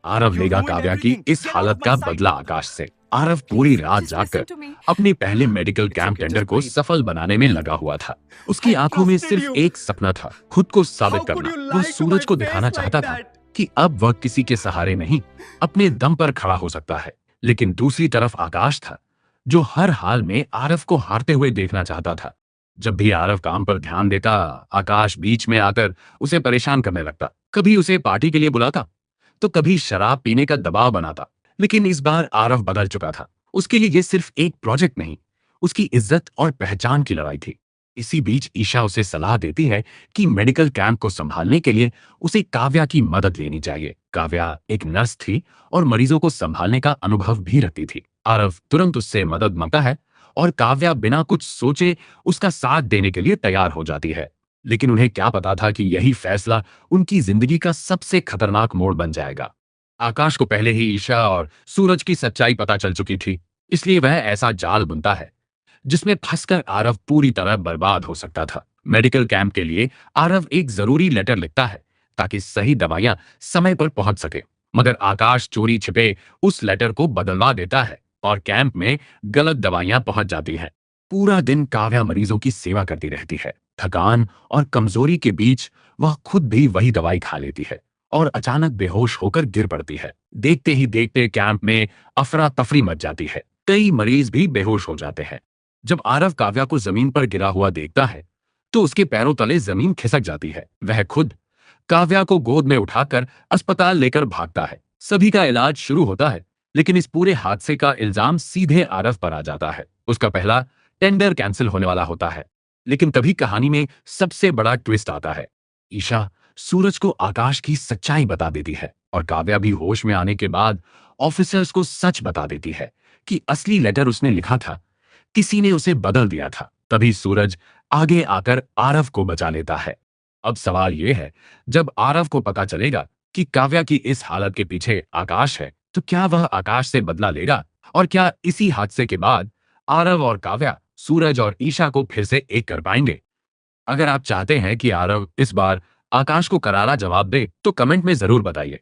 आरव लेगा काव्या की इस हालत का बदला आकाश से। आरव पूरी रात जागकर अपने पहले मेडिकल कैंप टेंडर को सफल बनाने में लगा हुआ था। उसकी आंखों में सिर्फ एक सपना था, खुद को साबित करना। वो सूरज को दिखाना चाहता था कि अब वह किसी के सहारे नहीं, अपने दम पर खड़ा हो सकता है। लेकिन दूसरी तरफ आकाश था, जो हर हाल में आरव को हारते हुए देखना चाहता था। जब भी आरव काम पर ध्यान देता, आकाश बीच में आकर उसे परेशान करने लगता। कभी उसे पार्टी के लिए बुलाता, तो कभी शराब पीने का दबाव बनाता। लेकिन इस बार आरव बदल चुका था। उसके लिए ये सिर्फ एक प्रोजेक्ट नहीं, उसकी इज्जत और पहचान की लड़ाई थी। इसी बीच ईशा उसे सलाह देती है कि मेडिकल कैंप को संभालने के लिए उसे काव्या की मदद लेनी चाहिए। काव्या एक नर्स थी और मरीजों को संभालने का अनुभव भी रखती थी। आरव तुरंत उससे मदद मांगता है और काव्या बिना कुछ सोचे उसका साथ देने के लिए तैयार हो जाती है। लेकिन उन्हें क्या पता था कि यही फैसला उनकी जिंदगी का सबसे खतरनाक मोड़ बन जाएगा। आकाश को पहले ही ईशा और सूरज की सच्चाई पता चल चुकी थी, इसलिए वह ऐसा जाल बुनता है जिसमें फंसकर आरव पूरी तरह बर्बाद हो सकता था। मेडिकल कैंप के लिए आरव एक जरूरी लेटर लिखता है ताकि सही दवाइयां समय पर पहुंच सके। मगर आकाश चोरी छिपे उस लेटर को बदलवा देता है और कैंप में गलत दवाइयां पहुंच जाती हैं। पूरा दिन काव्या मरीजों की सेवा करती रहती है। थकान और कमजोरी के बीच वह खुद भी वही दवाई खा लेती है और अचानक बेहोश होकर गिर पड़ती है। देखते ही देखते कैंप में अफरा तफरी मच जाती है। कई मरीज भी बेहोश हो जाते हैं। जब आरव काव्या को जमीन पर गिरा हुआ देखता है, तो उसके पैरों तले जमीन खिसक जाती है। वह खुद काव्या को गोद में उठाकर अस्पताल लेकर भागता है। सभी का इलाज शुरू होता है, लेकिन इस पूरे हादसे का इल्जाम सीधे आरव पर आ जाता है। उसका पहला टेंडर कैंसिल होने वाला होता है। लेकिन तभी कहानी में सबसे बड़ा ट्विस्ट आता है। ईशा सूरज को आकाश की सच्चाई बता देती है और काव्या भी होश में आने के बाद ऑफिसर्स को सच बता देती है कि असली लेटर उसने लिखा था, किसी ने उसे बदल दिया था। तभी सूरज आगे आकर आरव को बचा लेता है। अब सवाल यह है, जब आरव को पता चलेगा कि काव्या की इस हालत के पीछे आकाश है, तो क्या वह आकाश से बदला लेगा? और क्या इसी हादसे के बाद आरव और काव्या सूरज और ईशा को फिर से एक कर पाएंगे? अगर आप चाहते हैं कि आरव इस बार आकाश को करारा जवाब दे, तो कमेंट में जरूर बताइए।